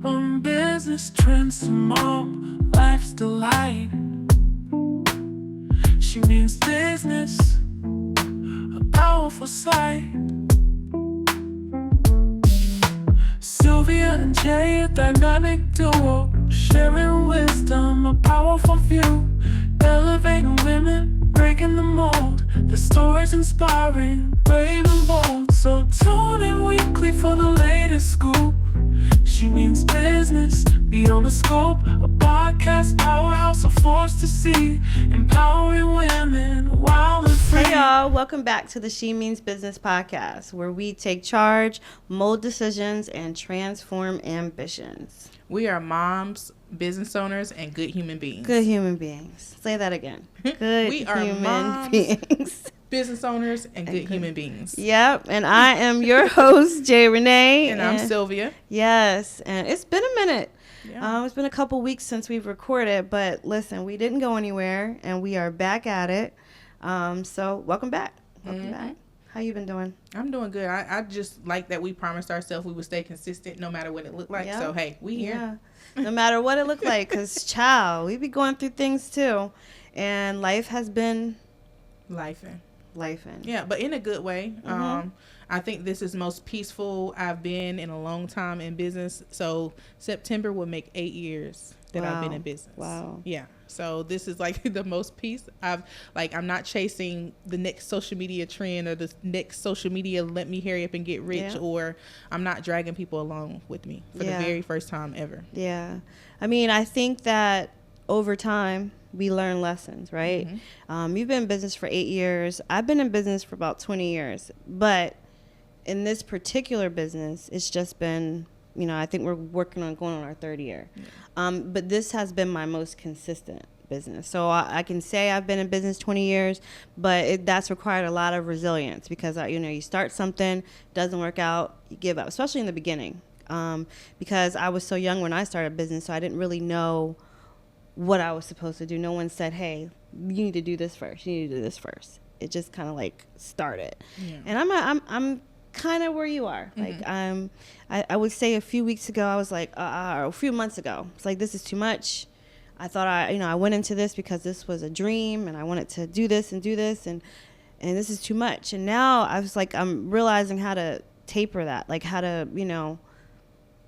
From business trends to mom, life's delight. She means business, a powerful sight. Sylvia and Jay, a dynamic duo, sharing wisdom, a powerful view. Elevating women, breaking the mold. The stories inspiring, brave and bold. So tune in weekly for the latest scoop. She means business, beyond the scope. A podcast powerhouse, a force to see. Empowering women, wild and free. Hey y'all, welcome back to the She Means Business podcast, where we take charge, mold decisions, and transform ambitions. We are moms, business owners, and good human beings. Good human beings. Say that again. Good We are human moms, beings. business owners, and good human beings. Yep, and I am your host, Jay Renee. And I'm Sylvia. Yes, and it's been a minute. Yeah. It's been a couple weeks since we've recorded, but listen, we didn't go anywhere, and we are back at it. So welcome back. Welcome back. How you been doing? I'm doing good. I just like that we promised ourselves we would stay consistent no matter what it looked like. Yep. So, hey, we here. Yeah. No matter what it looked like, because, child, we be going through things, too. And life has been Lifing. lifing. But in a good way. I think this is the most peaceful I've been in a long time in business. So September will make 8 years that I've been in business. Wow. Yeah. So this is like the most peace I'm not chasing the next social media trend or the next social media let me hurry up and get rich, or I'm not dragging people along with me for the very first time ever. Yeah. I mean, I think that over time we learn lessons, right? You've been in business for 8 years. I've been in business for about 20 years. But in this particular business, it's just been, I think we're working on going on our third year. But this has been my most consistent business. So I can say I've been in business 20 years, but that's required a lot of resilience because, you start something, doesn't work out, you give up, especially in the beginning. Because I was so young when I started business, so I didn't really know what I was supposed to do. No one said, hey, you need to do this first. You need to do this first. It just kind of like started. Yeah. And I'm kind of where you are. Like I would say a few weeks ago, I was like, or a few months ago, it's like, this is too much. I thought I went into this because this was a dream and I wanted to do this and this is too much. And now I was like, I'm realizing how to taper that, like how to,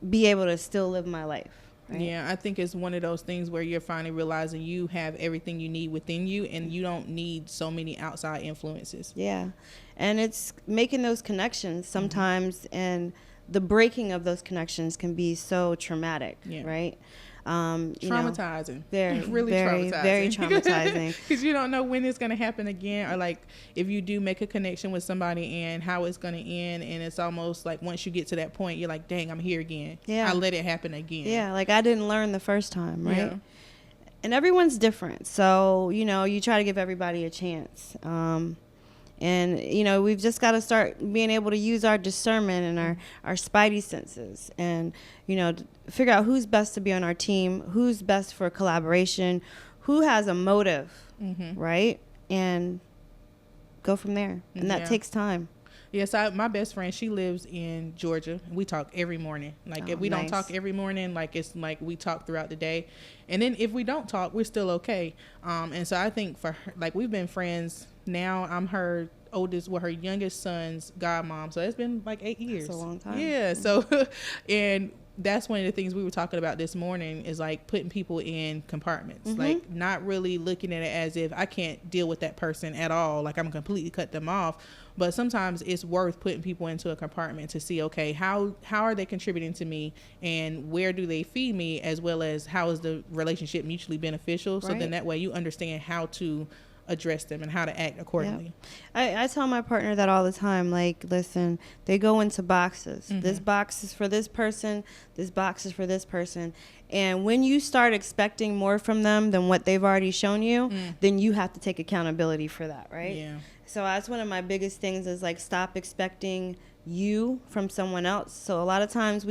be able to still live my life. Right? Yeah, I think it's one of those things where you're finally realizing you have everything you need within you and you don't need so many outside influences. Yeah. And it's making those connections sometimes, and the breaking of those connections can be so traumatic, right? Traumatizing. Really traumatizing. Very traumatizing. Because you don't know when it's going to happen again, or like if you do make a connection with somebody and how it's going to end. And it's almost like once you get to that point, you're like, dang, I'm here again. Yeah. I let it happen again. Yeah. Like I didn't learn the first time. Right. Yeah. And everyone's different. So, you try to give everybody a chance. And, we've just got to start being able to use our discernment and our spidey senses and, figure out who's best to be on our team, who's best for collaboration, who has a motive, right? And go from there. And that takes time. Yes, my best friend, she lives in Georgia. We talk every morning. Like if we don't talk every morning, like it's like we talk throughout the day. And then if we don't talk, we're still okay. And so I think for her, like we've been friends now. I'm her youngest son's godmom. So it's been like 8 years. That's a long time. Yeah. So, and that's one of the things we were talking about this morning is like putting people in compartments, like not really looking at it as if I can't deal with that person at all. Like I'm completely cut them off. But sometimes it's worth putting people into a compartment to see, okay, how are they contributing to me and where do they feed me, as well as how is the relationship mutually beneficial. So then that way you understand how to address them and how to act accordingly. I tell my partner that all the time. Like, listen, they go into boxes. This box is for this person. This box is for this person. And when you start expecting more from them than what they've already shown you, then you have to take accountability for that, right? Yeah. So that's one of my biggest things is like stop expecting you from someone else. So a lot of times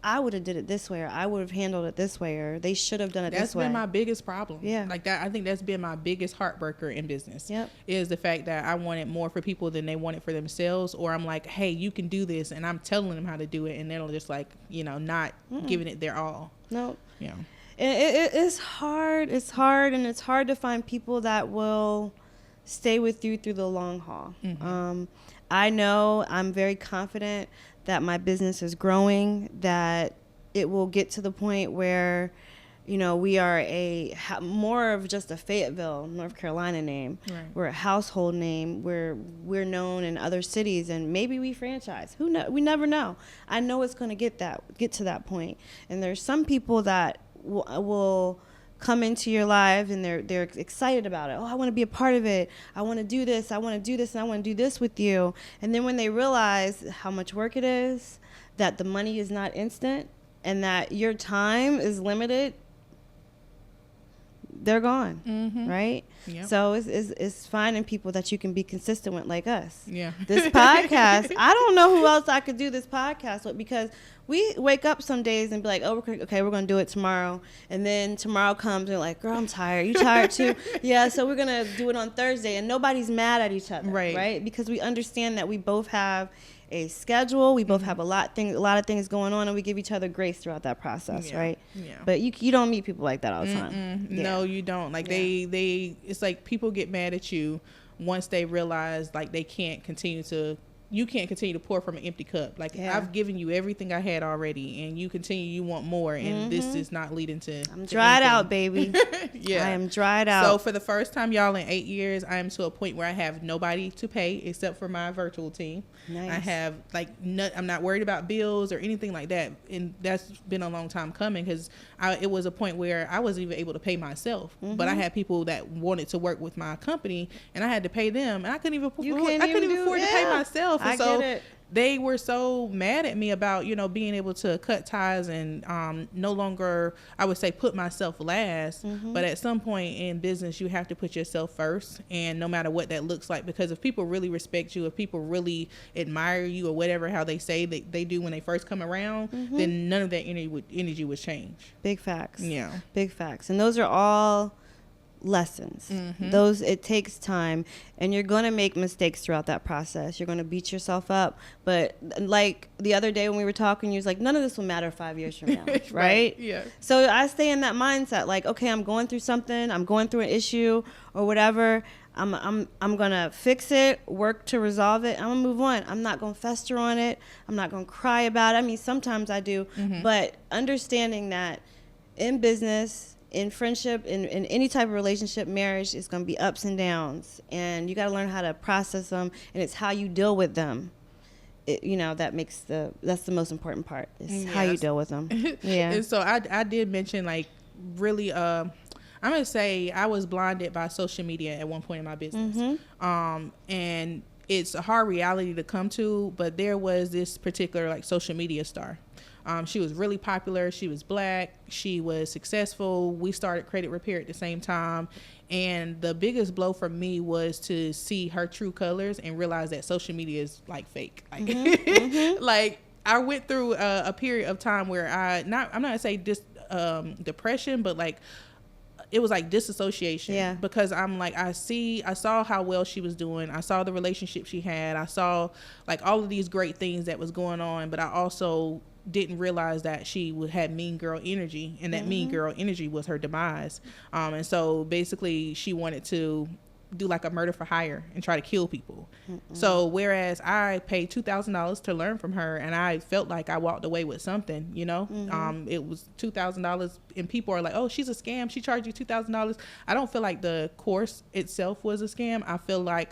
I would have did it this way, or I would have handled it this way, or they should have done it this way. That's been my biggest problem. Yeah. Like that, I think that's been my biggest heartbreaker in business. Yep. Is the fact that I wanted more for people than they wanted for themselves, or I'm like, hey, you can do this, and I'm telling them how to do it, and they're just like, not giving it their all. No. Yeah. It's hard. It's hard, and it's hard to find people that will stay with you through the long haul. I know I'm very confident that my business is growing, that it will get to the point where, we are more of just a Fayetteville, North Carolina name. Right. We're a household name. We're known in other cities, and maybe we franchise. Who know? We never know. I know it's going to get to that point. And there's some people that will come into your life and they're excited about it. Oh, I want to be a part of it. I want to do this. I want to do this, and I want to do this with you. And then when they realize how much work it is, that the money is not instant, and that your time is limited, they're gone, right? Yep. So it's finding people that you can be consistent with, like us. Yeah. This podcast, I don't know who else I could do this podcast with, because we wake up some days and be like, oh, okay, we're going to do it tomorrow. And then tomorrow comes and we're like, girl, I'm tired. You tired too? Yeah, so we're going to do it on Thursday. And nobody's mad at each other, right? Because we understand that we both have a schedule. We both have a lot of things going on, and we give each other grace throughout that process, right? Yeah. But you don't meet people like that all the time. Yeah. No, you don't. Like they it's like people get mad at you once they realize like you can't continue to pour from an empty cup. Like, I've given you everything I had already, and you want more, and this is not leading to I'm dried out, baby. I am dried out. So for the first time, y'all, in 8 years, I am to a point where I have nobody to pay except for my virtual team. Nice. I have I'm not worried about bills or anything like that, and that's been a long time coming, because it was a point where I wasn't even able to pay myself, but I had people that wanted to work with my company, and I had to pay them, and I couldn't even afford to pay myself. And so get it. They were so mad at me about, being able to cut ties and no longer, I would say, put myself last. But at some point in business, you have to put yourself first, and no matter what that looks like, because if people really respect you, if people really admire you, or whatever, how they say that they do when they first come around, then none of that energy would change. Big facts. Yeah. Big facts. And those are all lessons. It takes time, and you're going to make mistakes throughout that process. You're going to beat yourself up, but like the other day when we were talking, you was like, none of this will matter 5 years from now. right? Yeah. So I stay in that mindset, like, okay, I'm going through something, I'm going through an issue or whatever, I'm gonna fix it, work to resolve it, I'm gonna move on. I'm not gonna fester on it, I'm not gonna cry about it. I mean, sometimes I do, but understanding that in business, in friendship, in any type of relationship, marriage, is going to be ups and downs, and you got to learn how to process them, and it's how you deal with them. That's the most important part, is how you deal with them. Yeah. And so I did mention, like, really, I'm going to say I was blinded by social media at one point in my business. And it's a hard reality to come to, but there was this particular, like, social media star. She was really popular. She was Black. She was successful. We started Credit Repair at the same time. And the biggest blow for me was to see her true colors and realize that social media is like fake. Like, like, I went through a period of time where I'm not gonna say depression, but like, it was like disassociation. Yeah. Because I'm like, I saw how well she was doing. I saw the relationship she had. I saw like all of these great things that was going on, but I also didn't realize that she had mean girl energy, and that mean girl energy was her demise. And so basically she wanted to do like a murder for hire and try to kill people. So whereas I paid $2,000 to learn from her, and I felt like I walked away with something, it was $2,000, and people are like, oh, she's a scam, she charged you $2,000. I don't feel like the course itself was a scam. I feel like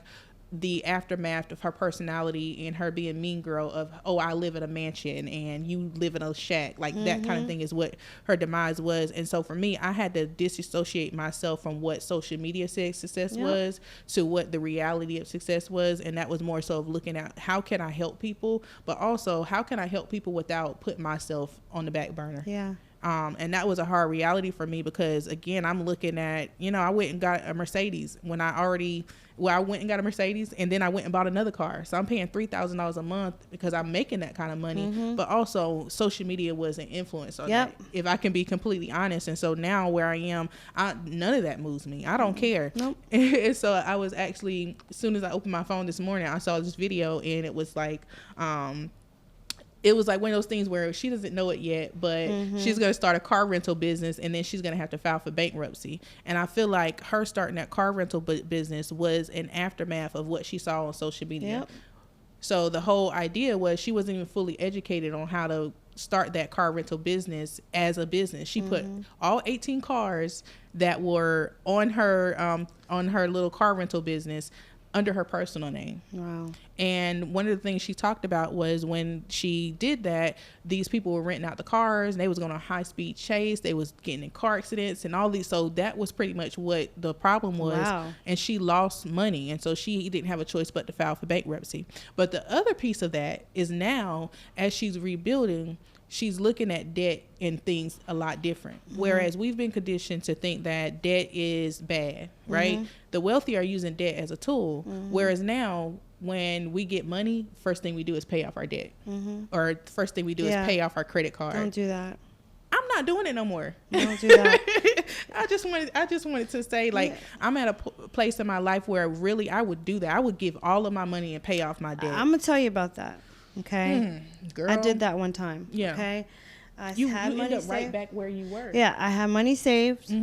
the aftermath of her personality and her being mean girl of, oh, I live in a mansion and you live in a shack, like that kind of thing is what her demise was. And so for me, I had to disassociate myself from what social media said success was to what the reality of success was. And that was more so of looking at how can I help people, but also how can I help people without putting myself on the back burner. And that was a hard reality for me because, again, I'm looking at, I went and got a Mercedes when I went and got a Mercedes, and then I went and bought another car. So I'm paying $3,000 a month because I'm making that kind of money. But also social media was an influence on that, if I can be completely honest. And so now where I am, none of that moves me. I don't care. Nope. And so I was actually, as soon as I opened my phone this morning, I saw this video, and it was like, one of those things where she doesn't know it yet, but she's going to start a car rental business, and then she's going to have to file for bankruptcy. And I feel like her starting that car rental business was an aftermath of what she saw on social media. Yep. So the whole idea was she wasn't even fully educated on how to start that car rental business as a business. She put all 18 cars that were on her little car rental business under her personal name. Wow. And one of the things she talked about was when she did that, these people were renting out the cars, and they was going on a high-speed chase. They was getting in car accidents and all these. So that was pretty much what the problem was. Wow. And she lost money. And so she didn't have a choice but to file for bankruptcy. But the other piece of that is now, as she's rebuilding, she's looking at debt and things a lot different. Whereas we've been conditioned to think that debt is bad, right? The wealthy are using debt as a tool. Whereas now, when we get money, first thing we do is pay off our debt. Or first thing we do is pay off our credit card. Don't do that. I'm not doing it no more. Don't do that. I just wanted to say, like, I'm at a place in my life where really I would do that. I would give all of my money and pay off my debt. I'm going to tell you about that. Okay. Girl. I did that one time. Yeah. Okay. I You had end money up saved. right back where you were. Yeah. I had money saved.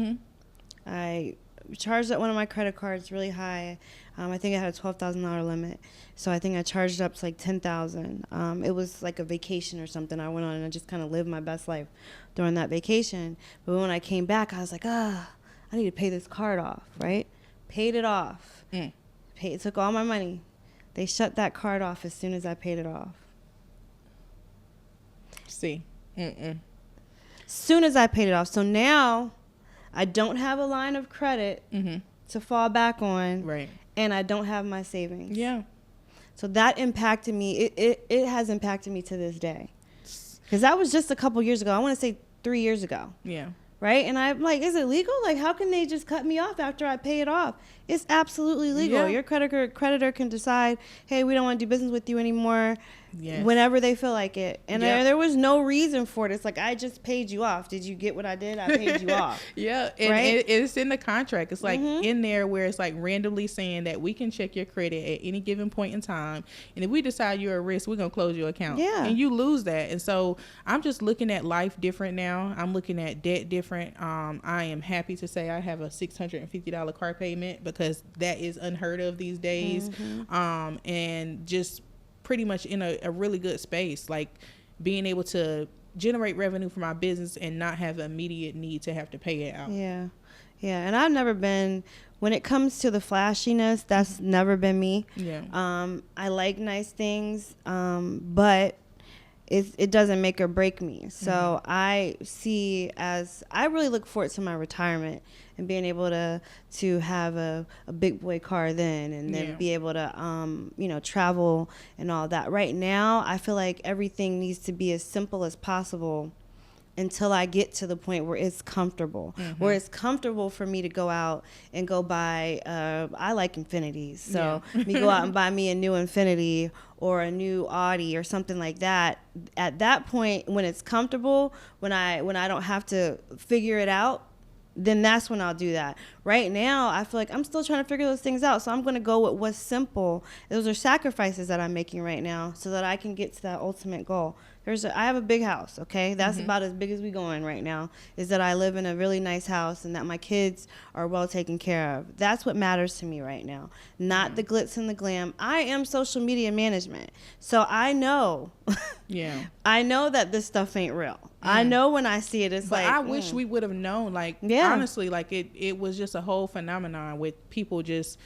I charged up one of my credit cards really high. I think I had a $12,000 limit. So I think I charged up to like $10,000. It was like a vacation or something I went on, and I just kind of lived my best life during that vacation. But when I came back, I was like, I need to pay this card off, right? Paid it off. Took all my money. They shut that card off as soon as I paid it off. See. Soon as I paid it off. So now I don't have a line of credit to fall back on. Right. And I don't have my savings. Yeah. So that impacted me. It has impacted me to this day. Because that was just a couple years ago. I want to say 3 years ago. Yeah. Right? And I'm like, is it legal? Like, how can they just cut me off after I pay it off? It's absolutely legal. Yeah. Your creditor can decide, hey, we don't want to do business with you anymore. Yes. Whenever they feel like it. And Yep. there was no reason for it. It's like, I just paid you off. Did you get what I did? I paid you off. Yeah. And Right? it's in the contract. It's like in there where it's like randomly saying that we can check your credit at any given point in time. And if we decide you're at risk, we're going to close your account. Yeah. And you lose that. And so I'm just looking at life different now. I'm looking at debt different. I am happy to say I have a $650 car payment because that is unheard of these days. And just pretty much in a really good space, like being able to generate revenue for my business and not have an immediate need to have to pay it out. Yeah. And I've never been, when it comes to the flashiness, that's never been me. Yeah. I like nice things, but it doesn't make or break me. So I really look forward to my retirement and being able to have a big boy car then, and then be able to, travel and all that. Right now, I feel like everything needs to be as simple as possible until I get to the point where it's comfortable, where it's comfortable for me to go out and go buy, I like Infinities. So me go out and buy me a new Infinity or a new Audi or something like that. At that point, when it's comfortable, when I don't have to figure it out, then that's when I'll do that. Right now, I feel like I'm still trying to figure those things out. So I'm going to go with what's simple. Those are sacrifices that I'm making right now so that I can get to that ultimate goal. I have a big house, okay? That's about as big as we going right now, is that I live in a really nice house and that my kids are well taken care of. That's what matters to me right now, not the glitz and the glam. I am social media management, so I know. I know that this stuff ain't real. I know when I see it, it's but like. I wish we would have known, like, honestly, like it was just a whole phenomenon with people just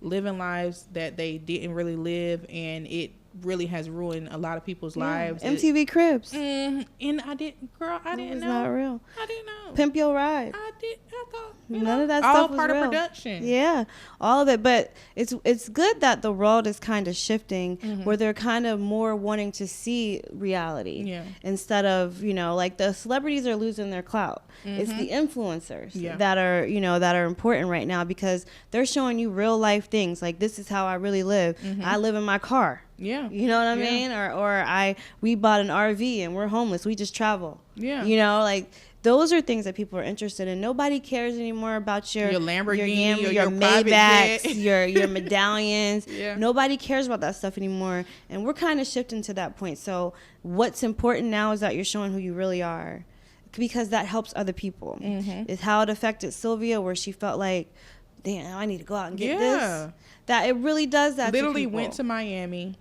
living lives that they didn't really live, and it really has ruined a lot of people's lives. MTV Cribs. And I didn't know. Not real. I didn't know. Pimp Your Ride. I thought None of that all stuff was part real. of production. Yeah, all of it. But it's good that the world is kind of shifting, where they're kind of more wanting to see reality, instead of, like, the celebrities are losing their clout. It's the influencers that are important right now, because they're showing you real life things. Like, this is how I really live. I live in my car. Yeah. You know what I mean? Or we bought an RV and we're homeless. We just travel. Yeah. Like, those are things that people are interested in. Nobody cares anymore about your Lamborghini, your Maybachs, your medallions. Nobody cares about that stuff anymore. And we're kind of shifting to that point. So what's important now is that you're showing who you really are, because that helps other people. It's how it affected Sylvia, where she felt like, damn, I need to go out and get this. That it really does that. Literally to people. went to Miami,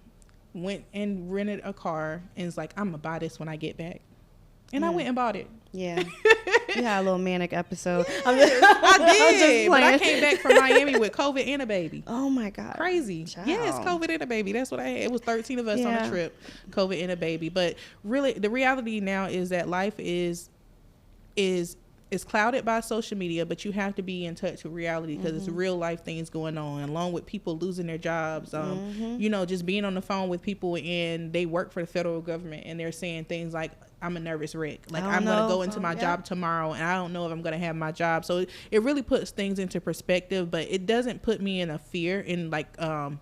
went and rented a car, and was like, I'm gonna buy this when I get back. And I went and bought it. Yeah. You had a little manic episode. I did. But I came back from Miami with COVID and a baby. Oh my God. Crazy. Child. Yes, COVID and a baby. That's what I had. It was 13 of us on a trip, COVID and a baby. But really, the reality now is that life is clouded by social media, but you have to be in touch with reality, because it's real life things going on, along with people losing their jobs. Just being on the phone with people, and they work for the federal government, and they're saying things like, I'm a nervous wreck. Like, I'm going to go into my job tomorrow, and I don't know if I'm going to have my job. So it really puts things into perspective, but it doesn't put me in a fear. And like, I'm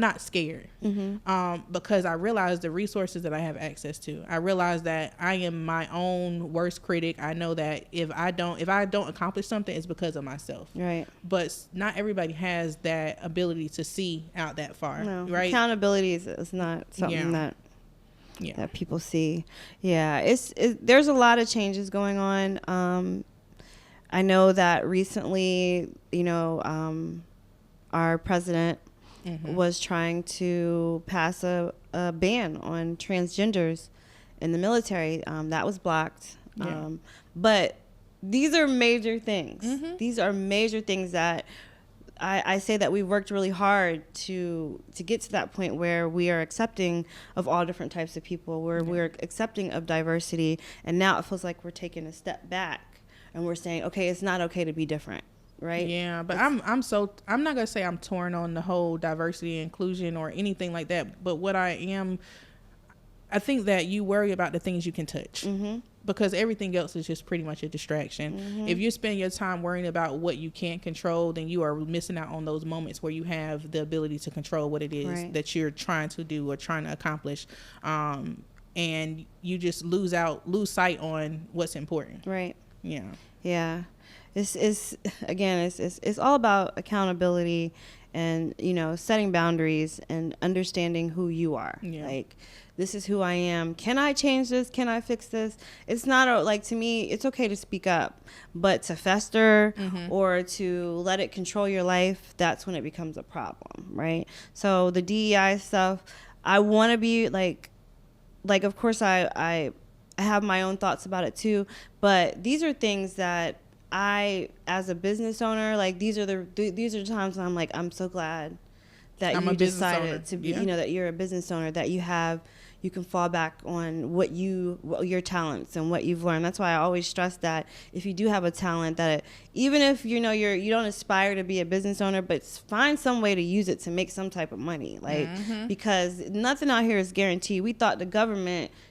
not scared, because I realize the resources that I have access to. I realize that I am my own worst critic. I know that if I don't accomplish something, it's because of myself. Right. But not everybody has that ability to see out that far. No. Right. Accountability is not something that people see. There's a lot of changes going on. I know that recently, our president was trying to pass a ban on transgenders in the military. That was blocked. But these are major things. These are major things that I say that we've worked really hard to get to that point where we are accepting of all different types of people, where we're accepting of diversity. And now it feels like we're taking a step back and we're saying, okay, it's not okay to be different. Right. Yeah. But I'm not going to say I'm torn on the whole diversity and inclusion or anything like that. But what I think that you worry about the things you can touch. Because everything else is just pretty much a distraction. If you spend your time worrying about what you can't control, then you are missing out on those moments where you have the ability to control what it is that you're trying to do or trying to accomplish. And you just lose sight on what's important. Right. Yeah. Yeah. It's all about accountability and, setting boundaries and understanding who you are. Like, this is who I am. Can I change this? Can I fix this? It's not to me, it's okay to speak up, but to fester or to let it control your life, that's when it becomes a problem, right? So the DEI stuff, I want to be like, of course I have my own thoughts about it too, but these are things that I, as a business owner, like, these are the times when I'm like, I'm so glad that you decided to be, that you're a business owner, that you can fall back on your talents and what you've learned. That's why I always stress that if you do have a talent, that even if you don't aspire to be a business owner, but find some way to use it to make some type of money, like because nothing out here is guaranteed. We thought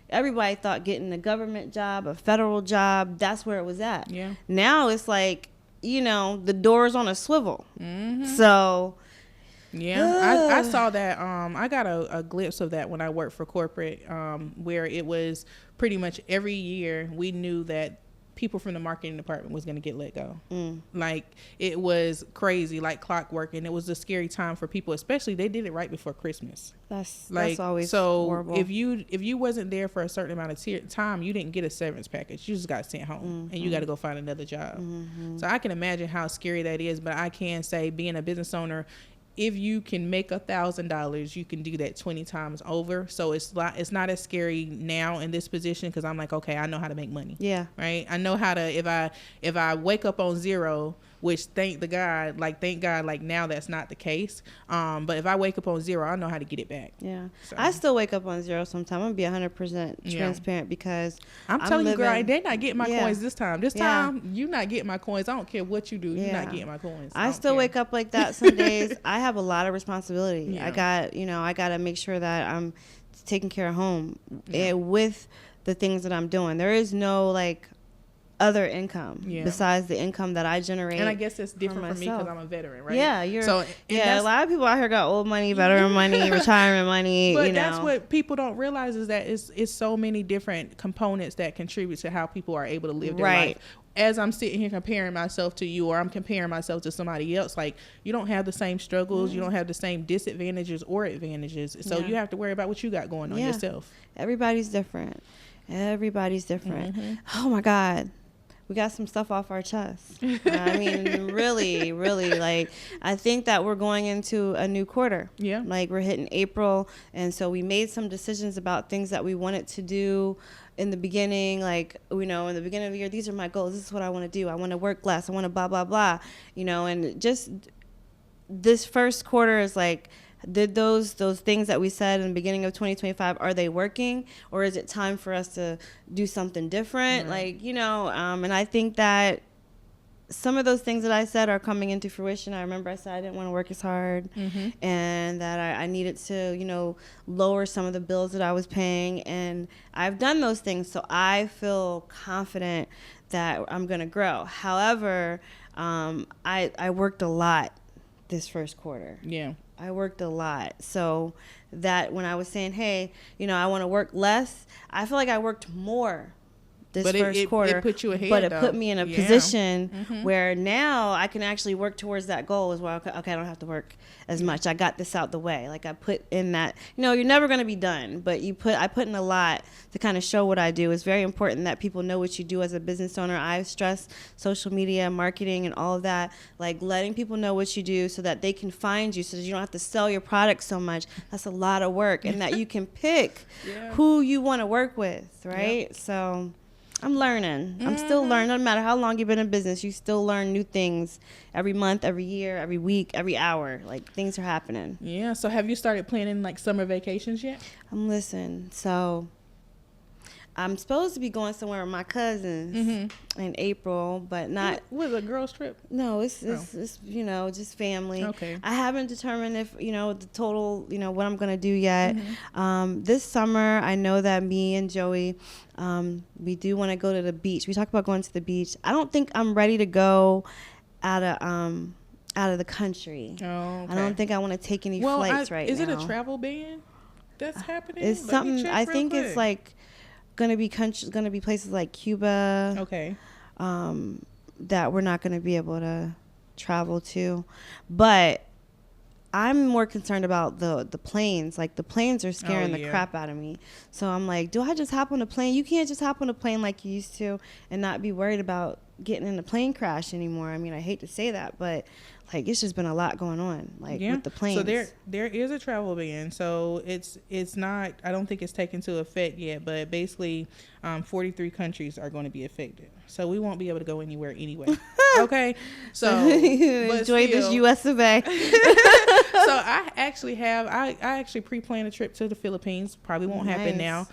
everybody thought getting a government job, a federal job, that's where it was at. Yeah. Now it's like, the door's on a swivel. So. Yeah, I saw that. I got a glimpse of that when I worked for corporate, where it was pretty much every year we knew that people from the marketing department was going to get let go. Like, it was crazy, like clockwork, and it was a scary time for people, especially they did it right before Christmas. That's always horrible. If you wasn't there for a certain amount of time, you didn't get a severance package. You just got sent home, and you got to go find another job. So I can imagine how scary that is, but I can say, being a business owner, if you can make $1,000, you can do that 20 times over. So it's not as scary now in this position, because I'm like, okay, I know how to make money. Yeah. Right. I know how to, if I wake up on zero, which thank God, like now that's not the case. But if I wake up on 0, I know how to get it back. Yeah. So. I still wake up on 0 sometimes. I'm going to be 100% transparent because I'm telling you, girl, they're not getting my coins this time. This time, you not getting my coins. I don't care what you do. You're not getting my coins. I still wake up like that some days. I have a lot of responsibility. I got to make sure that I'm taking care of home with the things that I'm doing. There is no like other income besides the income that I generate. And I guess it's different for me because I'm a veteran, right? Yeah, a lot of people out here got old money, veteran money, retirement money. But that's what people don't realize is that it's so many different components that contribute to how people are able to live their life. As I'm sitting here comparing myself to you, or I'm comparing myself to somebody else, like you don't have the same struggles, you don't have the same disadvantages or advantages. So you have to worry about what you got going on yourself. Everybody's different. Oh my God. We got some stuff off our chest. I mean, really, like, I think that we're going into a new quarter. Yeah. Like, we're hitting April, and so we made some decisions about things that we wanted to do in the beginning. Like, in the beginning of the year, these are my goals. This is what I want to do. I want to work less. I want to blah, blah, blah. And just this first quarter is like, did those things that we said in the beginning of 2025, are they working, or is it time for us to do something different? Like, and I think that some of those things that I said are coming into fruition. I remember I said I didn't want to work as hard, and that I needed to, lower some of the bills that I was paying, and I've done those things. So I feel confident that I'm going to grow. However, I worked a lot this first quarter. Yeah. I worked a lot. So that when I was saying, hey, I want to work less, I feel like I worked more this first quarter. It put you ahead, but it put me in a position where now I can actually work towards that goal as well. Okay, I don't have to work as much. I got this out the way. Like I put in that, you're never going to be done, but I put in a lot to kind of show what I do. It's very important that people know what you do as a business owner. I stress social media, marketing, and all of that, like letting people know what you do so that they can find you, so that you don't have to sell your product so much. That's a lot of work, and that you can pick who you want to work with, right? Yep. So I'm learning. I'm still learning. No matter how long you've been in business, you still learn new things every month, every year, every week, every hour. Like, things are happening. Yeah. So have you started planning like summer vacations yet? Listen. So I'm supposed to be going somewhere with my cousins in April, but not. What, a girls trip? No, it's just family. Okay. I haven't determined if the total what I'm gonna do yet. This summer, I know that me and Joey, we do want to go to the beach. We talked about going to the beach. I don't think I'm ready to go out of the country. Oh, okay. I don't think I want to take any flights right now. Is it a travel ban that's happening? It's something. I think it's like gonna be places like Cuba. Okay. That we're not gonna be able to travel to, but I'm more concerned about the planes. Like, the planes are scaring the crap out of me. So I'm like, do I just hop on a plane? You can't just hop on a plane like you used to and not be worried about getting in a plane crash anymore. I mean, I hate to say that, but like, it's just been a lot going on, like with the planes. So there is a travel ban. So it's not, I don't think it's taken to effect yet, but basically 43 countries are going to be affected. So we won't be able to go anywhere anyway. Okay. So enjoy this US of A. So I actually pre-planned a trip to the Philippines. Probably won't happen now.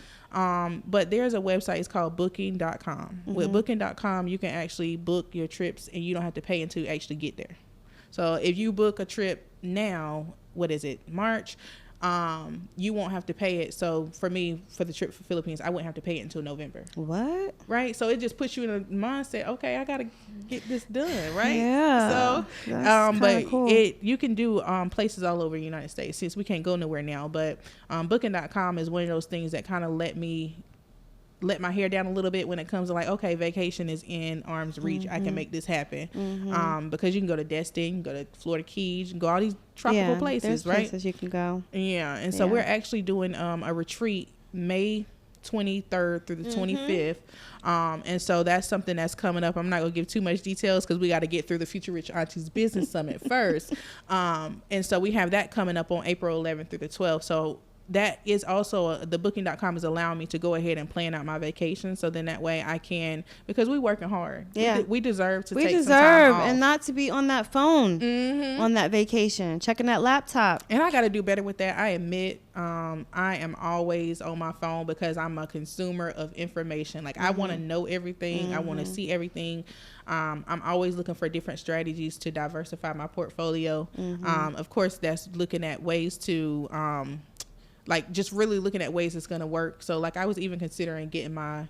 But there's a website, it's called booking.com. With booking.com, you can actually book your trips and you don't have to pay until you actually get there. So if you book a trip now, what is it, March, you won't have to pay it. So for me, for the trip for Philippines, I wouldn't have to pay it until November. What? Right? So it just puts you in a mindset, okay, I got to get this done, right? Yeah. So, but cool. You can do places all over the United States, since we can't go nowhere now. But booking.com is one of those things that kind of let my hair down a little bit when it comes to like, okay, vacation is in arm's reach. I can make this happen. Because you can go to Destin, you can go to Florida Keys, you can go all these tropical places, right? Places you can go. Yeah. And so we're actually doing a retreat May 23rd through the 25th. And so that's something that's coming up. I'm not going to give too much details because we got to get through the Future Rich Aunties Business Summit first. And so we have that coming up on April 11th through the 12th. So that is also the booking.com is allowing me to go ahead and plan out my vacation. So then that way I can, because we working hard. Yeah. We deserve to We take deserve, some time off. and not to be on that phone on that vacation, checking that laptop. And I got to do better with that. I admit, I am always on my phone because I'm a consumer of information. Like I want to know everything. I want to see everything. I'm always looking for different strategies to diversify my portfolio. Of course, that's looking at ways to, like just really looking at ways it's going to work. So like I was even considering getting my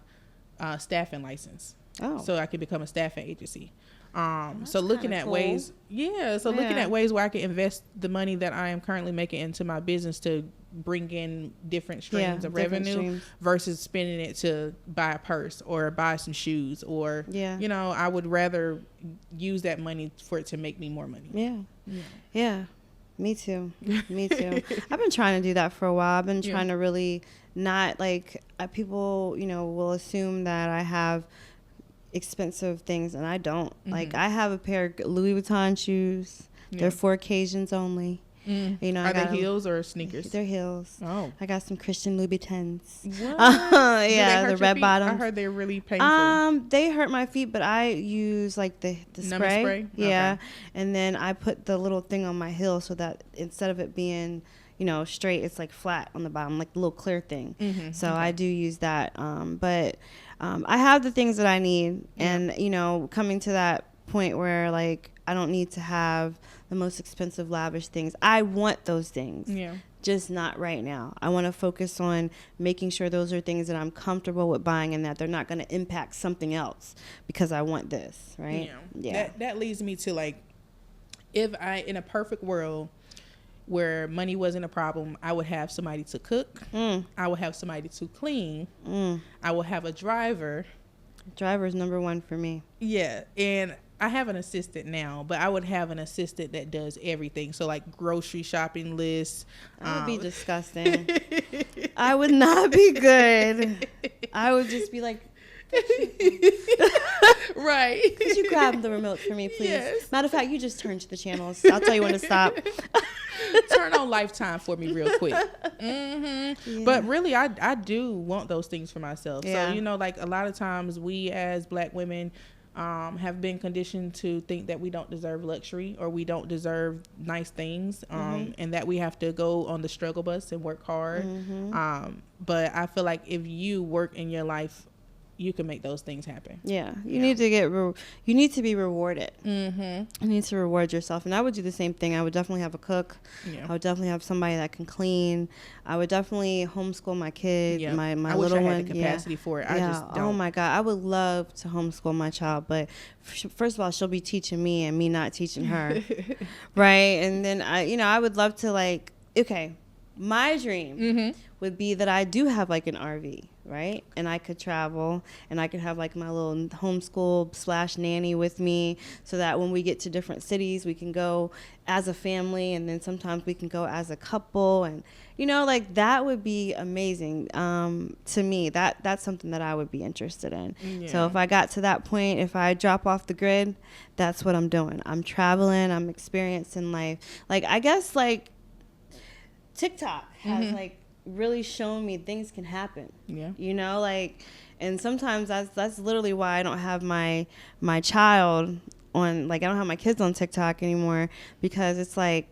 staffing license so I could become a staffing agency. So looking at ways, looking at ways where I can invest the money that I am currently making into my business to bring in different streams of revenue versus spending it to buy a purse or buy some shoes or, you know, I would rather use that money for it to make me more money. Yeah. Me too. I've been trying to do that for a while. I've been trying to really not like people, you know, will assume that I have expensive things and I don't. Like I have a pair of Louis Vuitton shoes. They're for occasions only. You know, are they heels or sneakers? They're heels. Oh, I got some Christian Louboutins. What? Yeah, the red bottoms. I heard they're really painful. They hurt my feet, but I use like the spray. Yeah, okay. And then I put the little thing on my heel so that instead of it being, you know, straight, it's like flat on the bottom, like the little clear thing. So I do use that. But I have the things that I need, and you know, coming to that point where like I don't need to have the most expensive lavish things. I want those things, just not right now. I want to focus on making sure those are things that I'm comfortable with buying and that they're not going to impact something else because I want this, right? That leads me to like, if I, in a perfect world where money wasn't a problem, I would have somebody to cook. I would have somebody to clean. I would have a driver. Driver is number one for me. Yeah, and I have an assistant now, but I would have an assistant that does everything. So like grocery shopping lists. That would be disgusting. I would not be good. I would just be like, right. Could you grab the remote for me, please? Yes. Matter of fact, you just turn to the channels. I'll tell you when to stop. Turn on Lifetime for me real quick. But really, I do want those things for myself. So, you know, like a lot of times we as Black women have been conditioned to think that we don't deserve luxury or we don't deserve nice things, and that we have to go on the struggle bus and work hard. But I feel like if you work in your life, you can make those things happen. You need to you need to be rewarded. You need to reward yourself. And I would do the same thing. I would definitely have a cook. I would definitely have somebody that can clean. I would definitely homeschool my kid, my I little wish I one. had the capacity for it. I just don't. Oh my God, I would love to homeschool my child, but first of all, she'll be teaching me and me not teaching her, right? And then I would love to like, okay, my dream would be that I do have like an RV, right? And I could travel and I could have like my little homeschool / nanny with me so that when we get to different cities, we can go as a family and then sometimes we can go as a couple. And, you know, like that would be amazing to me. That's something that I would be interested in. So if I got to that point, if I drop off the grid, that's what I'm doing. I'm traveling, I'm experiencing life. Like, I guess like TikTok has like really shown me things can happen. You know, like, and sometimes that's literally why I don't have my child on, like, I don't have my kids on TikTok anymore, because it's like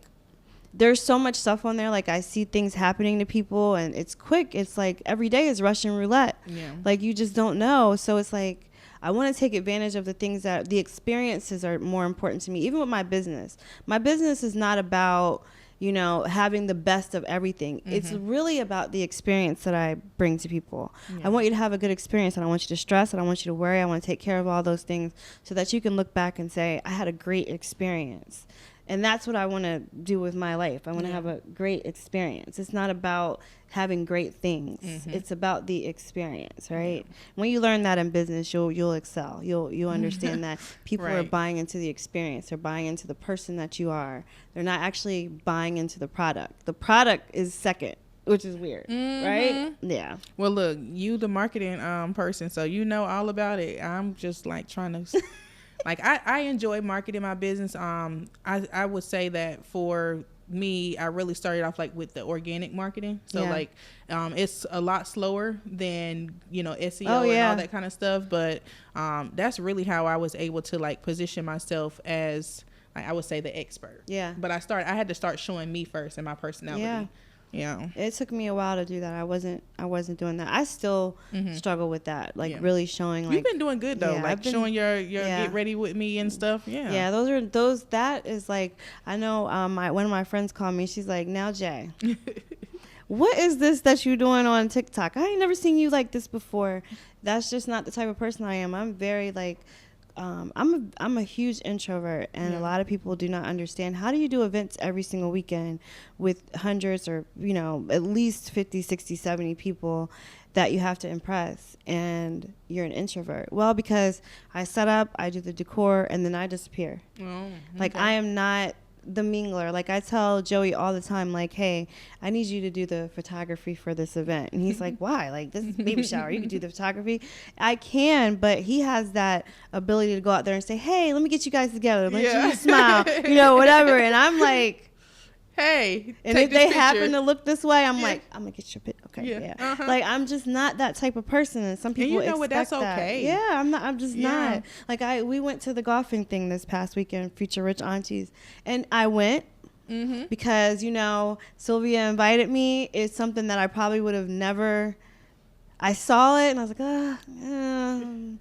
there's so much stuff on there. Like, I see things happening to people and it's quick. It's like every day is Russian roulette. Like, you just don't know. So it's like I want to take advantage of the things that the experiences are more important to me. Even with my business is not about, you know, having the best of everything. It's really about the experience that I bring to people. I want you to have a good experience. I don't want you to stress. I don't want you to worry. I want to take care of all those things so that you can look back and say, I had a great experience. And that's what I want to do with my life. I want to have a great experience. It's not about having great things. It's about the experience, right? When you learn that in business, you'll excel. You'll understand that people are buying into the experience. They're buying into the person that you are. They're not actually buying into the product. The product is second, which is weird, right? Yeah. Well, look, you the marketing person, so you know all about it. I'm just like trying to... Like I enjoy marketing my business. I would say that for me, I really started off like with the organic marketing. So like it's a lot slower than, you know, SEO and all that kind of stuff. But that's really how I was able to like position myself as, like, I would say, the expert. Yeah. But I had to start showing me first and my personality. Yeah. Yeah. It took me a while to do that. I wasn't doing that. I still struggle with that. Like really showing, like, you've been doing good though. Like showing your get ready with me and stuff. Yeah. Yeah, that is like, I know one of my friends called me. She's like, "Now, Jay, what is this that you doing on TikTok? I ain't never seen you like this before." That's just not the type of person I am. I'm very like, I'm a huge introvert, and a lot of people do not understand, how do you do events every single weekend with hundreds or, you know, at least 50, 60, 70 people that you have to impress, and you're an introvert? Well, because I set up, I do the decor, and then I disappear. Like, I am not the mingler. Like, I tell Joey all the time, like, "Hey, I need you to do the photography for this event." And he's like, "Why? Like, this is baby shower. You can do the photography." I can, but he has that ability to go out there and say, "Hey, let me get you guys together. Let you smile," you know, whatever. And I'm like, "Hey," and if they happen to look this way, I'm like, "I'm gonna get your picture." Okay, Like, I'm just not that type of person, and some people expect what, that's that. Okay. Yeah, I'm not. I'm just not. Like, we went to the golfing thing this past weekend, Future Rich Aunties, and I went because, you know, Sylvia invited me. It's something that I probably would have never. I saw it and I was like,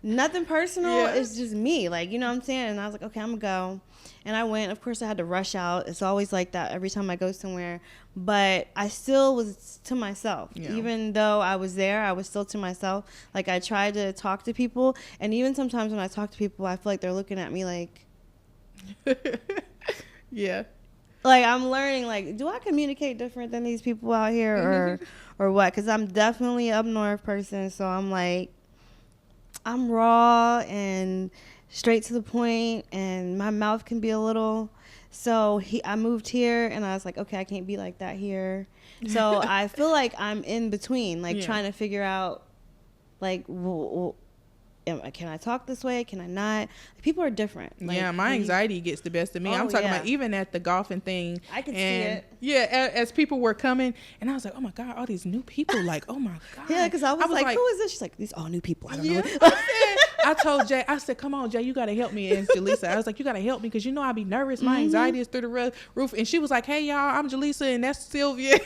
nothing personal. It's just me, like, you know what I'm saying? And I was like, okay, I'm gonna go. And I went. Of course, I had to rush out. It's always like that every time I go somewhere. But I still was to myself. Even though I was there, I was still to myself. Like, I tried to talk to people. And even sometimes when I talk to people, I feel like they're looking at me like... Like, I'm learning, like, do I communicate different than these people out here or what? Because I'm definitely an up north person. So I'm like, I'm raw and straight to the point, and my mouth can be a little. So I moved here, and I was like, okay, I can't be like that here. So I feel like I'm in between, like trying to figure out, like, can I talk this way? Can I not? People are different. Like, my anxiety gets the best of me. I'm talking about even at the golfing thing. I can see it. Yeah, as people were coming, and I was like, oh my God, all these new people. Like, oh my God. Yeah, because I was like, who is this? She's like, these all new people. I don't know. I told Jay, I said, come on, Jay, you got to help me. And Jaleesa, I was like, you got to help me because, you know, I be nervous. My anxiety is through the roof. And she was like, hey, y'all, I'm Jaleesa, and that's Sylvia.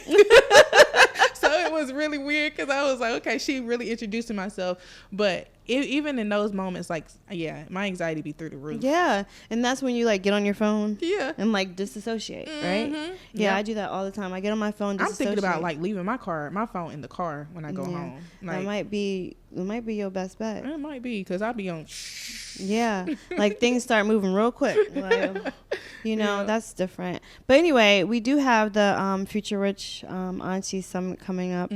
So it was really weird because I was like, okay, she really introducing myself. But even in those moments, like, my anxiety be through the roof. Yeah. And that's when you, like, get on your phone and, like, disassociate, right? Yeah, I do that all the time. I get on my phone, I'm thinking about, like, leaving my phone in the car when I go home. Like, it might be your best bet. It might be because I'll be on. Yeah. Like, things start moving real quick. Like, you know, that's different. But anyway, we do have the Future Rich Auntie Summit coming up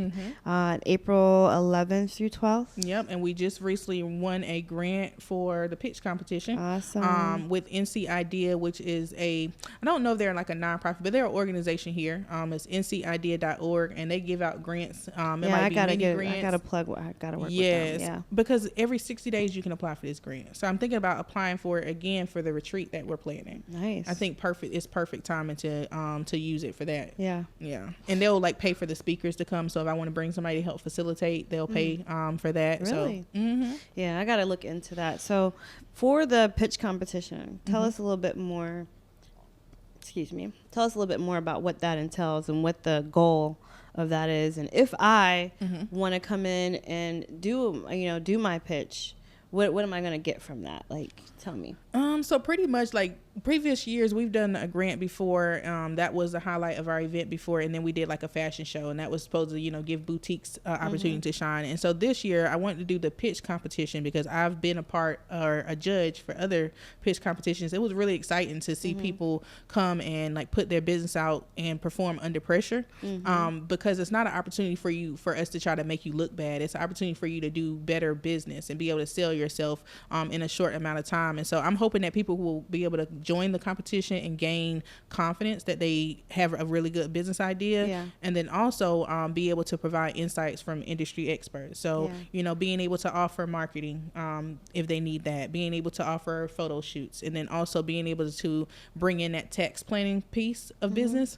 April 11th through 12th. Yep. And we just recently won a grant for the pitch competition. Awesome. With NC Idea, which is I don't know if they're like a nonprofit, but they're an organization here. It's ncidea.org, and they give out grants. I gotta plug. I gotta work with them. Yeah. Because every 60 days you can apply for this grant. So I'm thinking about applying for it again for the retreat that we're planning. Nice. I think it's perfect timing to use it for that. Yeah. Yeah. And they'll like pay for the speakers to come. So if I want to bring somebody to help facilitate, they'll pay for that. Really? So, yeah, I got to look into that. So for the pitch competition, tell us a little bit more. Tell us a little bit more about what that entails and what the goal of that is. And if I want to come in and do my pitch, what am I going to get from that? Like, tell me. So pretty much like previous years, we've done a grant before. That was the highlight of our event before. And then we did like a fashion show, and that was supposed to, give boutiques opportunity to shine. And so this year I wanted to do the pitch competition because I've been a part or a judge for other pitch competitions. It was really exciting to see people come and like put their business out and perform under pressure. Because it's not an opportunity for us to try to make you look bad. It's an opportunity for you to do better business and be able to sell your yourself in a short amount of time. And so I'm hoping that people will be able to join the competition and gain confidence that they have a really good business idea, and then also be able to provide insights from industry experts. So being able to offer marketing if they need that, being able to offer photo shoots, and then also being able to bring in that tax planning piece of business,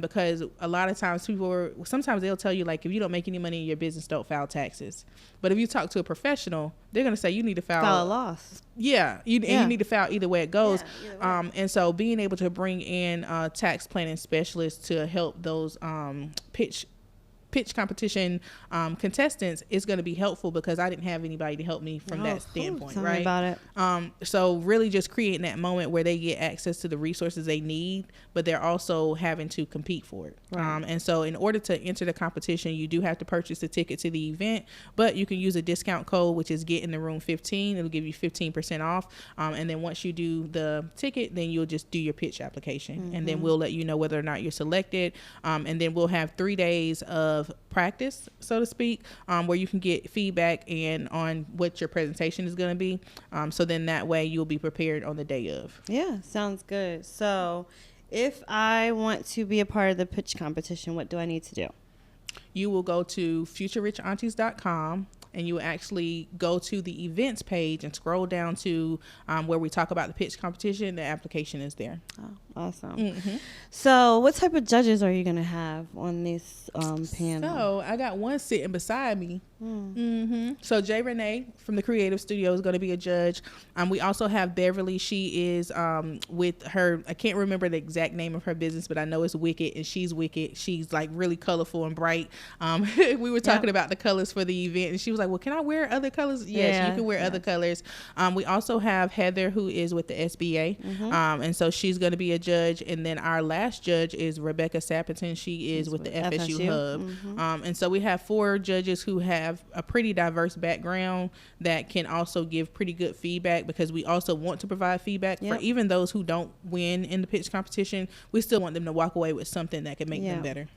because a lot of times sometimes they'll tell you, like, if you don't make any money in your business, don't file taxes. But if you talk to a professional, they're going to say you need to file a loss. And you need to file either way it goes. And so being able to bring in tax planning specialists to help those pitch competition contestants is going to be helpful, because I didn't have anybody to help me from that standpoint. Tell me about it. So really just creating that moment where they get access to the resources they need, but they're also having to compete for it. And so in order to enter the competition, you do have to purchase a ticket to the event, but you can use a discount code, which is Get in the Room 15. It'll give you 15% off. And then once you do the ticket, then you'll just do your pitch application, and then we'll let you know whether or not you're selected. And then we'll have 3 days of practice, so to speak, where you can get feedback and on what your presentation is going to be. So then that way you'll be prepared on the day of. Yeah, sounds good. So if I want to be a part of the pitch competition, what do I need to do? You will go to futurerichaunties.com, and you will actually go to the events page and scroll down to where we talk about the pitch competition. The application is there. Oh, awesome. So what type of judges are you going to have on this panel? So I got one sitting beside me. So Jay Renee from the Creative Studio is going to be a judge. We also have Beverly. She is with her, I can't remember the exact name of her business, but I know it's Wicked, and she's Wicked. She's like really colorful and bright. We were talking about the colors for the event, and she was like, well, can I wear other colors? Yes, you can wear other colors. We also have Heather, who is with the SBA. And so she's going to be a judge. And then our last judge is Rebecca Sappington. She is with the FSU Hub. And so we have 4 judges who have a pretty diverse background that can also give pretty good feedback, because we also want to provide feedback for even those who don't win in the pitch competition. We still want them to walk away with something that can make them better.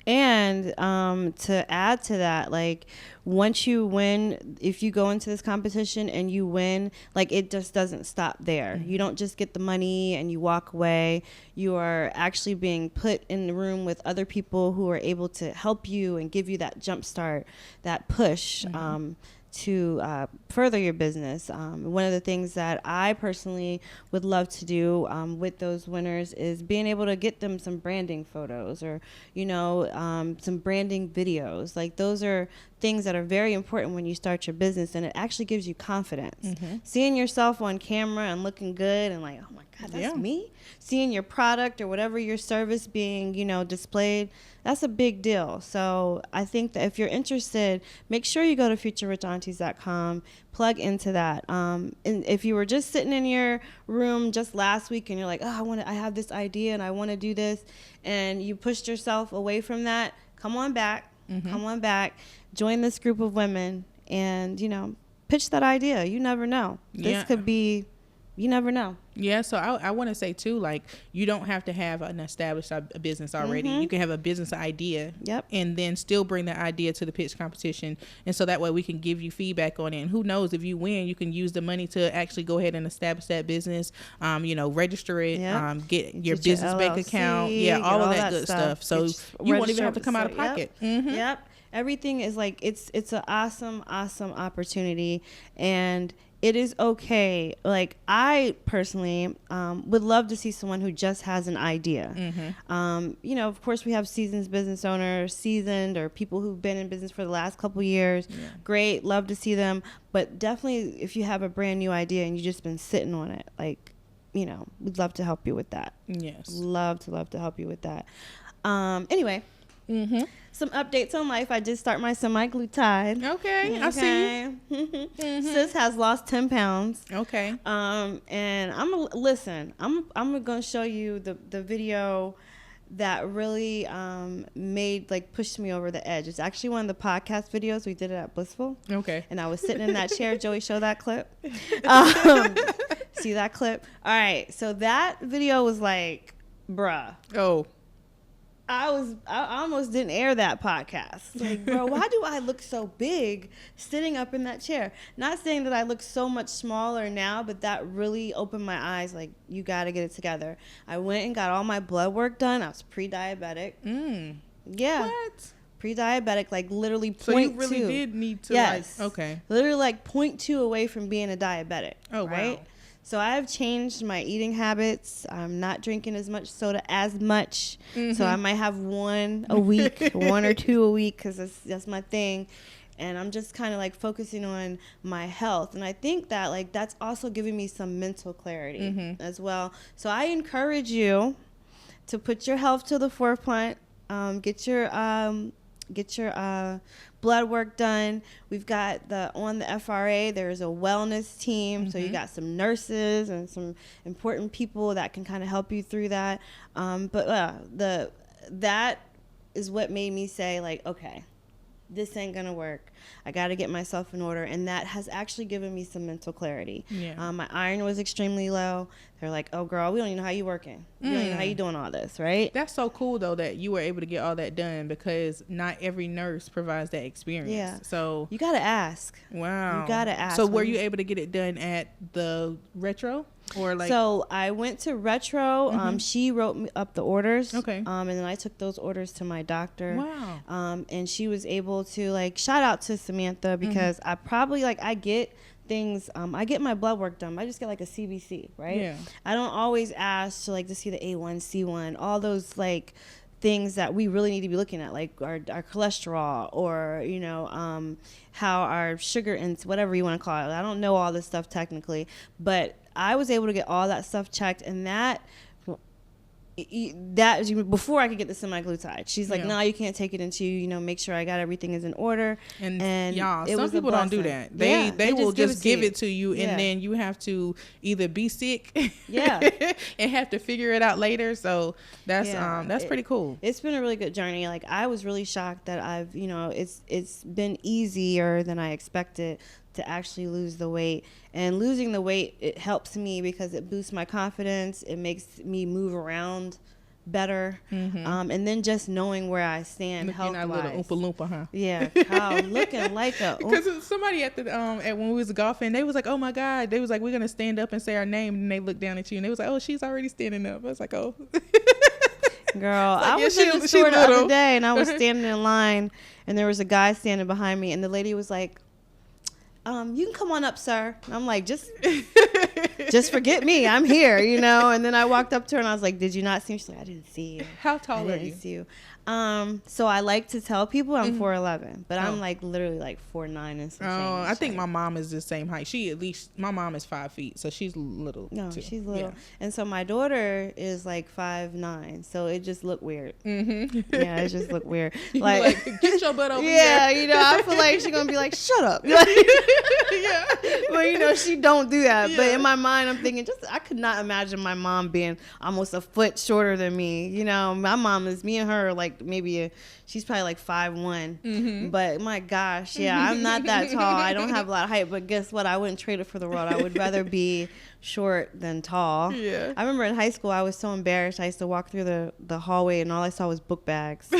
And to add to that, like, once you win, if you go into this competition and you win, like, it just doesn't stop there. You don't just get the money and you walk away. You are actually being put in the room with other people who are able to help you and give you that jump start, that push to further your business. One of the things that I personally would love to do with those winners is being able to get them some branding photos, or some branding videos. Like, those are things that are very important when you start your business, and it actually gives you confidence. Seeing yourself on camera and looking good and like, oh my God, that's me. Seeing your product or whatever your service being, displayed, that's a big deal. So I think that if you're interested, make sure you go to futurerichaunties.com, plug into that. And if you were just sitting in your room just last week and you're like, oh, I have this idea and I want to do this, and you pushed yourself away from that, come on back. Come on back, join this group of women, and, pitch that idea. You never know. This could be, you never know. Yeah, so I want to say, too, like, you don't have to have an established business already. You can have a business idea and then still bring that idea to the pitch competition. And so that way we can give you feedback on it. And who knows, if you win, you can use the money to actually go ahead and establish that business, register it, get your business bank account. All of that good stuff. So you won't even have to come out of pocket. Everything is like, it's an awesome opportunity, and it is okay. Like, I personally would love to see someone who just has an idea. Of course, we have seasoned business owners, seasoned, or people who've been in business for the last couple years. Great, love to see them. But definitely, if you have a brand new idea and you've just been sitting on it, like, we'd love to help you with that. Yes. Love to help you with that. Anyway. Some updates on life. I did start my semi-glutide. Okay. I see you. Sis has lost 10 pounds. Okay. And I'm gonna show you the video that really pushed me over the edge. It's actually one of the podcast videos we did it at Blissful. Okay. And I was sitting in that chair. Joey, show that clip. See that clip? All right. So that video was like, bruh. Oh. I almost didn't air that podcast. Like, bro, why do I look so big sitting up in that chair? Not saying that I look so much smaller now, but that really opened my eyes. Like, you got to get it together. I went and got all my blood work done. I was pre-diabetic. Yeah. What? Pre-diabetic, like literally 0.2. So you really did need to, yes. like, okay. Literally like 0.2 away from being a diabetic. Oh, right? wow. So I've changed my eating habits. I'm not drinking as much soda as much. So I might have one a week, 1 or 2 a week, because that's my thing. And I'm just kind of like focusing on my health. And I think that like that's also giving me some mental clarity as well. So I encourage you to put your health to the forefront. Get your blood work done. We've got on the FRA, there's a wellness team. So you got some nurses and some important people that can kind of help you through that. That is what made me say, like, okay, this ain't gonna work. I got to get myself in order. And that has actually given me some mental clarity. Yeah. My iron was extremely low. They're like, oh, girl, we don't even know how you working. We don't even know how you doing all this, right? That's so cool, though, that you were able to get all that done, because not every nurse provides that experience. Yeah. So you got to ask. Wow. You got to ask. So were you able to get it done at the Retro? Or like? So I went to Retro. She wrote me up the orders. Okay. And then I took those orders to my doctor. Wow. And she was able to, like, shout out to Samantha, because I probably, like, I get things, I get my blood work done. I just get like a CBC, right? Yeah. I don't always ask to like to see the A1C1, all those like things that we really need to be looking at, like our cholesterol, or you know, how our sugar and whatever you want to call it. I don't know all this stuff technically, but I was able to get all that stuff checked, and that before I could get the semaglutide. She's like, no, you can't take it until you know, make sure I got everything is in order. And y'all, some people don't do that. They will just give it to you, and then you have to either be sick, and have to figure it out later. So that's pretty cool. It's been a really good journey. Like, I was really shocked that I've, you know, it's been easier than I expected to actually lose the weight. And losing the weight, it helps me because it boosts my confidence. It makes me move around better. And then just knowing where I stand health-wise. Looking like a little Oompa Loompa, huh? Yeah, looking like a... Because somebody at when we was golfing, they was like, oh my God. They was like, we're going to stand up and say our name. And they looked down at you and they was like, oh, she's already standing up. I was like, oh. Girl, like, I was in the store the other day, and I was standing in line, and there was a guy standing behind me, and the lady was like, you can come on up, sir. And I'm like, just forget me. I'm here, you know. And then I walked up to her and I was like, did you not see me? She's like, I didn't see you. How tall are you? I didn't see you. So I like to tell people I'm 4'11", but I'm like literally like 4'9" and some change. I think my mom is the same height. My mom is 5 feet, so she's little. No, too. She's little. Yeah. And so my daughter is like 5'9", so it just looked weird. Yeah, it just looked weird. Like get your butt over here. Yeah, you know, I feel like she's gonna be like, shut up. Like, yeah. Well, you know, she don't do that. Yeah. But in my mind, I'm thinking, I could not imagine my mom being almost a foot shorter than me. You know, my mom is, me and her, like maybe she's probably like 5'1". But my gosh, yeah, I'm not that tall. I don't have a lot of height. But guess what? I wouldn't trade it for the world. I would rather be short than tall. Yeah. I remember in high school, I was so embarrassed. I used to walk through the hallway and all I saw was book bags.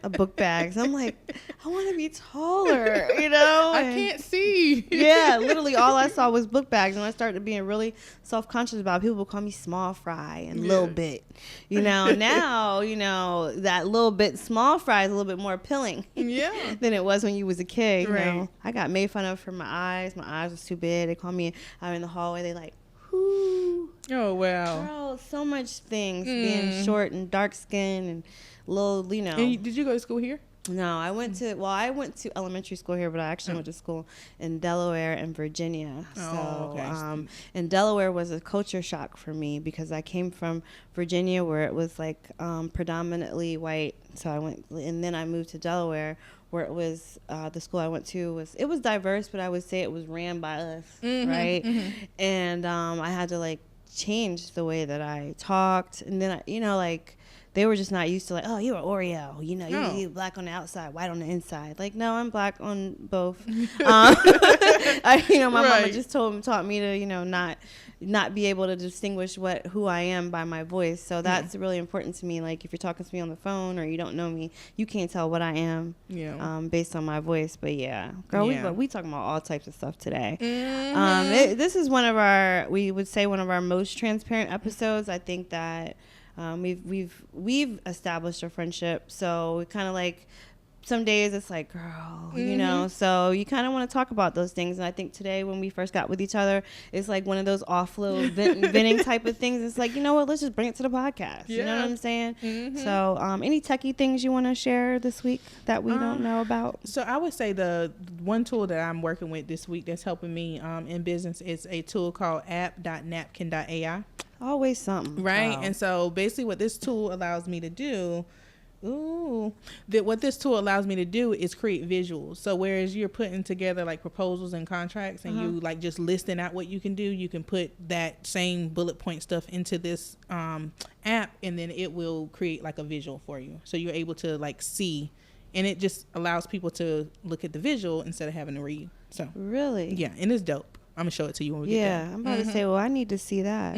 Book bags. I'm like, I want to be taller, you know? I can't see. Yeah, literally all I saw was book bags, and I started being really self-conscious about it. People would call me small fry and little bit, you know. Now, you know, that little bit small fry is a little bit more appealing than it was when you was a kid, you know. I got made fun of for my eyes. My eyes was too big. They called me out in the hallway. They like, whoo. Oh, wow. Girl, so much things, being short and dark skinned and little, you know. And did you go to school here? No, I went to elementary school here, but I actually went to school in Delaware and Virginia. And Delaware was a culture shock for me because I came from Virginia where it was like predominantly white. So I went, and then I moved to Delaware where it was, the school I went to was diverse, but I would say it was ran by us, right? And I had to like change the way that I talked. And then, you know, like, they were just not used to like, oh, you're an Oreo, you know, No. you black on the outside, white on the inside. Like, no, I'm black on both. You know, my mama Right. just taught me to, you know, not be able to distinguish who I am by my voice. So that's really important to me. Like, if you're talking to me on the phone or you don't know me, you can't tell what I am based on my voice. But yeah, girl, we talking about all types of stuff today. This is one of our most transparent episodes. I think that we've established a friendship. So we kind of like, some days it's like, girl, you know, so you kind of want to talk about those things. And I think today when we first got with each other, it's like one of those offload venting type of things. It's like, you know what, let's just bring it to the podcast. You know what I'm saying? So any techie things you want to share this week that we don't know about? So I would say the one tool that I'm working with this week that's helping me in business is a tool called app.napkin.ai. Always something. Right. Wow. And so basically what this tool allows me to do is create visuals. So whereas you're putting together like proposals and contracts and you like just listing out what you can do, you can put that same bullet point stuff into this app, and then it will create like a visual for you. So you're able to like see, and it just allows people to look at the visual instead of having to read. So really? Yeah, and it's dope. I'm gonna show it to you when we get there. I'm about to say, well, I need to see that.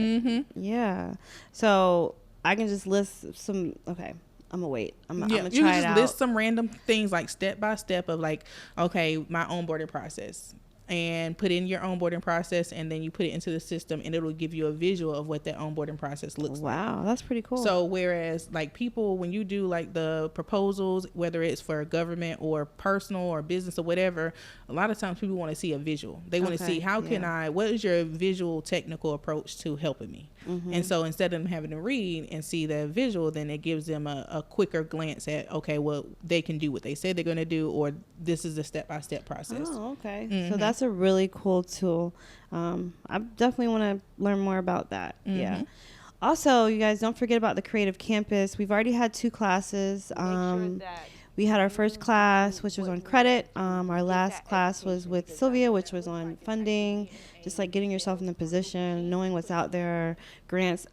Yeah. So I can just list some. Okay. I'm gonna wait. I'm gonna try you can it just out. list some random things like step by step of like, okay, my onboarding process, and put in your onboarding process, and then you put it into the system, and it'll give you a visual of what that onboarding process looks like. Wow, that's pretty cool. So whereas like people, when you do like the proposals, whether it's for government or personal or business or whatever, a lot of times people want to see a visual. They want to see what is your visual technical approach to helping me? And so instead of them having to read and see the visual, then it gives them a quicker glance at, okay, well, they can do what they said they're going to do, or this is the step-by-step process. Oh, okay. So that's a really cool tool. I definitely want to learn more about that. Yeah. Also, you guys, don't forget about the Creative Campus. We've already had 2 classes. We had our first class, which was on credit. Our last class was with Sylvia, which was on funding, just like getting yourself in the position, knowing what's out there, grants.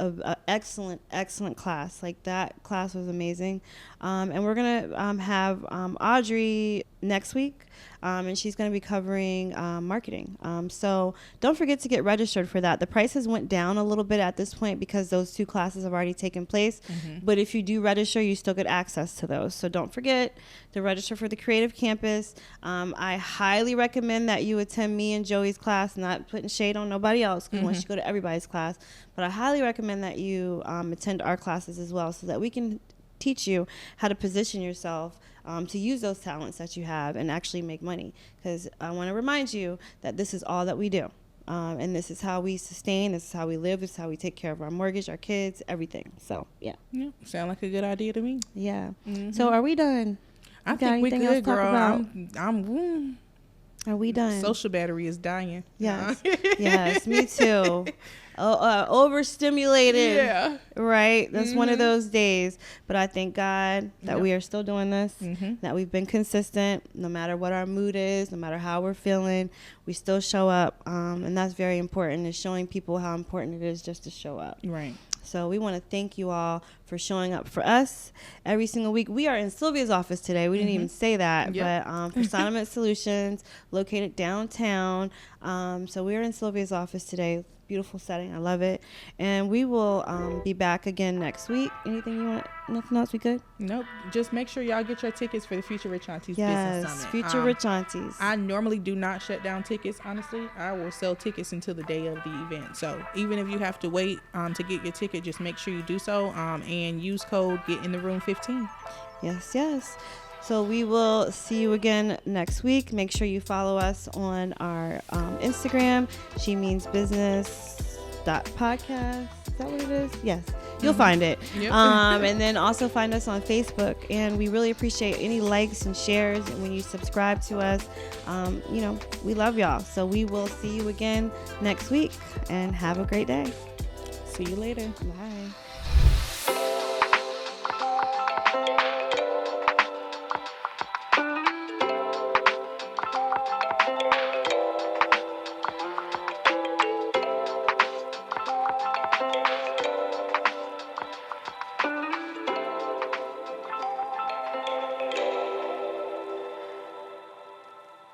Excellent class. Like, that class was amazing. And we're going to have Audrey next week. And she's going to be covering marketing. So don't forget to get registered for that. The prices went down a little bit at this point because those 2 classes have already taken place. But if you do register, you still get access to those. So don't forget to register for the Creative Campus. I highly recommend that you attend me and Joey's class, not putting shade on nobody else, because once you go to everybody's class. But I highly recommend that you attend our classes as well, so that we can teach you how to position yourself to use those talents that you have and actually make money. Because I want to remind you that this is all that we do. And this is how we sustain, this is how we live, this is how we take care of our mortgage, our kids, everything. So, yeah. Sound like a good idea to me. Yeah. So are we done? I think we good, girl. I'm Are we done? Social battery is dying. Yes. Yes, me too. Overstimulated. Yeah. Right? That's one of those days. But I thank God that we are still doing this, that we've been consistent, no matter what our mood is, no matter how we're feeling, we still show up. And that's very important, is showing people how important it is just to show up. Right. So we want to thank you all for showing up for us every single week. We are in Sylvia's office today. We didn't even say that, but for Soniment Solutions, located downtown. So we're in Sylvia's office today. Beautiful setting. I love it. And we will be back again next week. Anything you want? Nothing else? We good? Nope. Just make sure y'all get your tickets for the Future Rich Aunties Business Summit. Yes, Future Rich Aunties. I normally do not shut down tickets, honestly. I will sell tickets until the day of the event. So even if you have to wait to get your ticket, just make sure you do so and use code Get in the Room 15. Yes. So we will see you again next week. Make sure you follow us on our Instagram, She Means Business .podcast. Is that what it is? Yes. You'll find it. Yep. And then also find us on Facebook. And we really appreciate any likes and shares. And when you subscribe to us, we love y'all. So we will see you again next week. And have a great day. See you later. Bye.